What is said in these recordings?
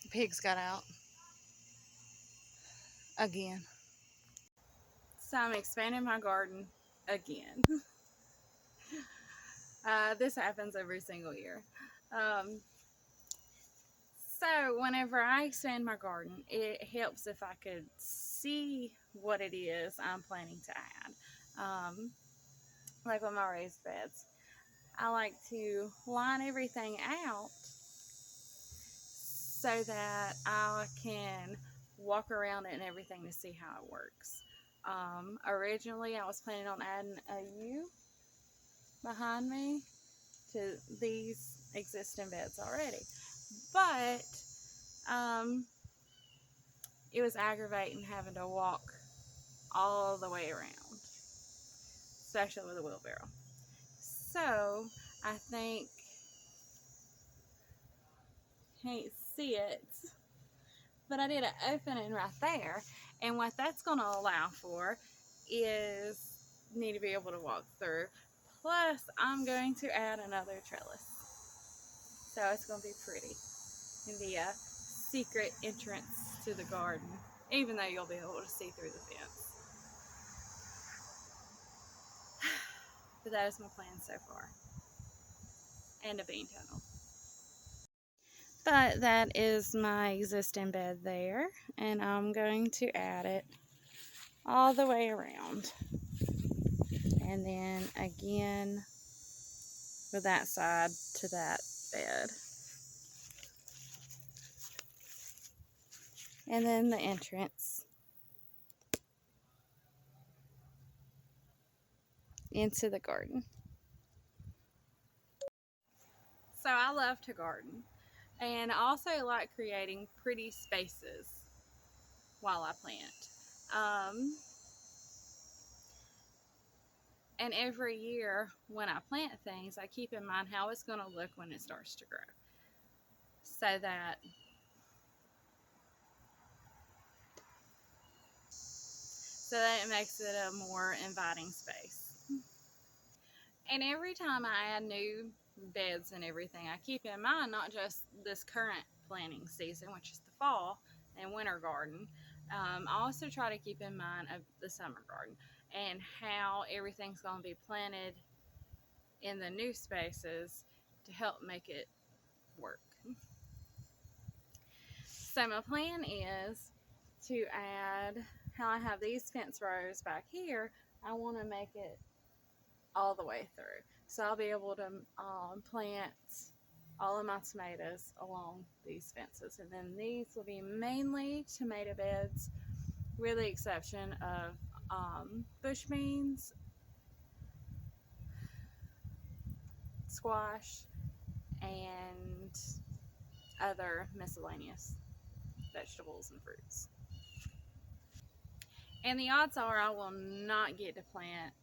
The pigs got out again. So I'm expanding my garden again. This happens every single year. Um, so whenever I expand my garden, it helps if I could see what it is I'm planning to add. Like with my raised beds, I like to line everything out so that I can walk around it and everything to see how it works. Originally, I was planning on adding a U behind me to these existing beds already, but it was aggravating having to walk all the way around, especially with a wheelbarrow. So I think, can't see it, but I did an opening right there, and what that's going to allow for is need to be able to walk through. Plus, I'm going to add another trellis, so it's going to be pretty. It'll be a secret entrance to the garden, even though you'll be able to see through the fence. But that is my plan so far, and a bean tunnel. But that is my existing bed there, and I'm going to add it all the way around. And then again with that side to that bed. And then the entrance into the garden. So I love to garden, and I also like creating pretty spaces while I plant. And every year when I plant things, I keep in mind how it's going to look when it starts to grow, so that it makes it a more inviting space. And every time I add new beds and everything, I keep in mind not just this current planting season, which is the fall and winter garden. I also try to keep in mind of the summer garden and how everything's going to be planted in the new spaces to help make it work. So my plan is to add, how I have these fence rows back here, I want to make it all the way through. So I'll be able to plant all of my tomatoes along these fences. And then these will be mainly tomato beds, with the exception of bush beans, squash, and other miscellaneous vegetables and fruits. And the odds are I will not get to plant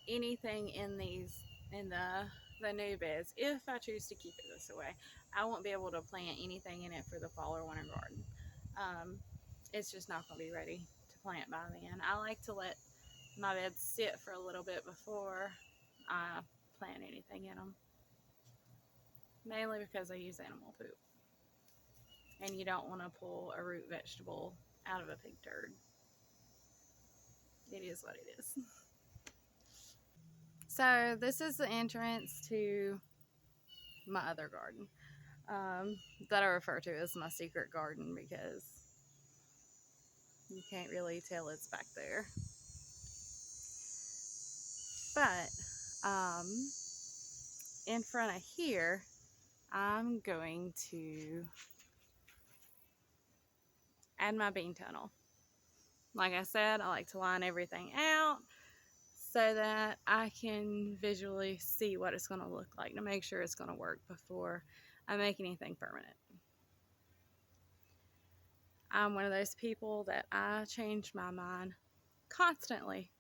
anything in the new beds if I choose to keep it this way. I won't be able to plant anything in it for the fall or winter garden. It's just not going to be ready to plant by then. I like to let my beds sit for a little bit before I plant anything in them, mainly because I use animal poop, and you don't want to pull a root vegetable out of a pig turd. It is what it is. So this is the entrance to my other garden, that I refer to as my secret garden because you can't really tell it's back there. But in front of here, I'm going to add my bean tunnel. Like I said, I like to line everything out so that I can visually see what it's going to look like to make sure it's going to work before I make anything permanent. I'm one of those people that I change my mind constantly,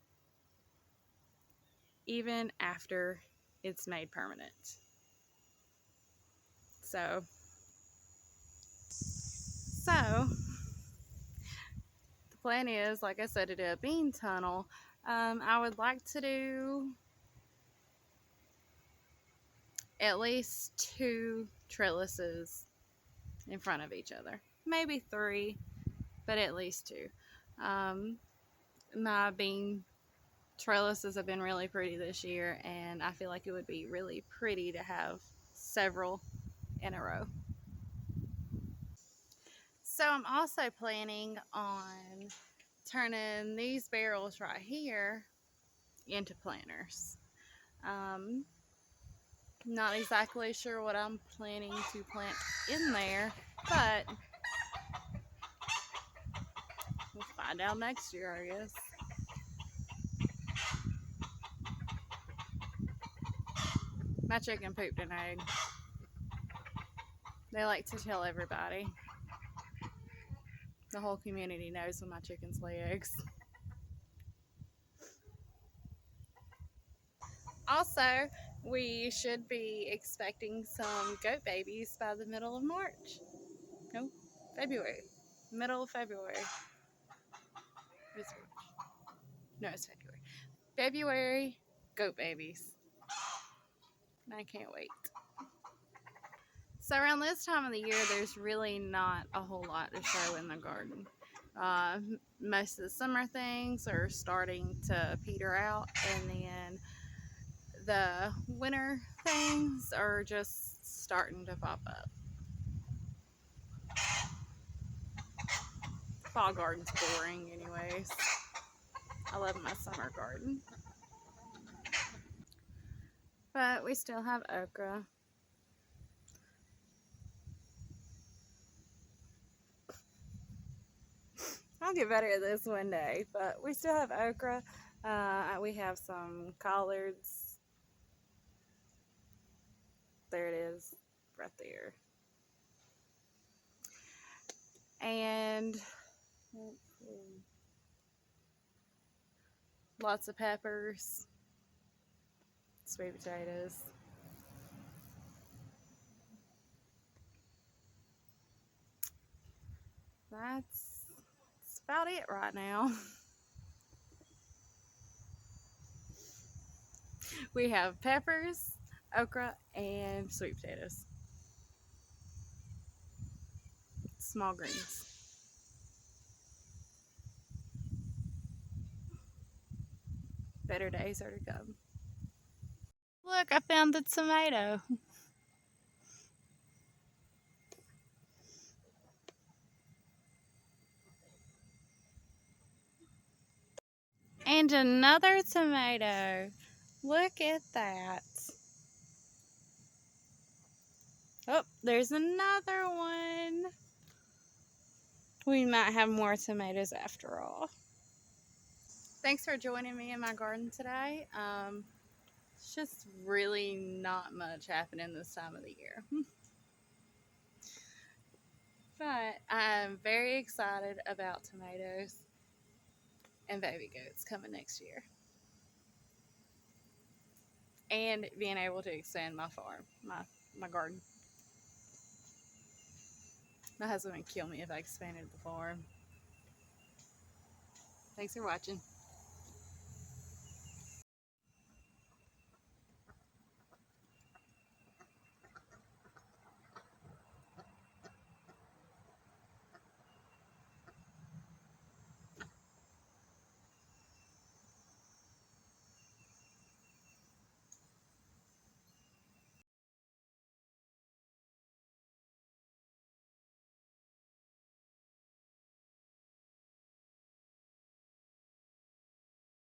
even after it's made permanent. So the plan is, like I said, to do a bean tunnel. I would like to do at least 2 trellises in front of each other. Maybe 3, but at least 2. My bean trellises have been really pretty this year, and I feel like it would be really pretty to have several in a row. So I'm also planning on turning these barrels right here into planters. Not exactly sure what I'm planning to plant in there, but we'll find out next year, I guess. My chicken pooped an egg. They like to tell everybody. The whole community knows when my chickens lay eggs. Also, we should be expecting some goat babies by the middle of March. No, February. Middle of February. It's March. No, it's February. February, goat babies. I can't wait. So around this time of the year, there's really not a whole lot to show in the garden. Most of the summer things are starting to peter out, and then the winter things are just starting to pop up. Fall garden's boring anyways. I love my summer garden. But we still have okra. I'll get better at this one day, but we still have okra. We have some collards. There it is, right there. And lots of peppers, sweet potatoes. That's about it right now. We have peppers, okra, and sweet potatoes. Small greens. Better days are to come. Look, I found the tomato. And another tomato. Look at that. Oh, there's another one. We might have more tomatoes after all. Thanks for joining me in my garden today. It's just really not much happening this time of the year. But I'm very excited about tomatoes and baby goats coming next year. And being able to expand my farm, my garden. My husband would kill me if I expanded the farm. Thanks for watching.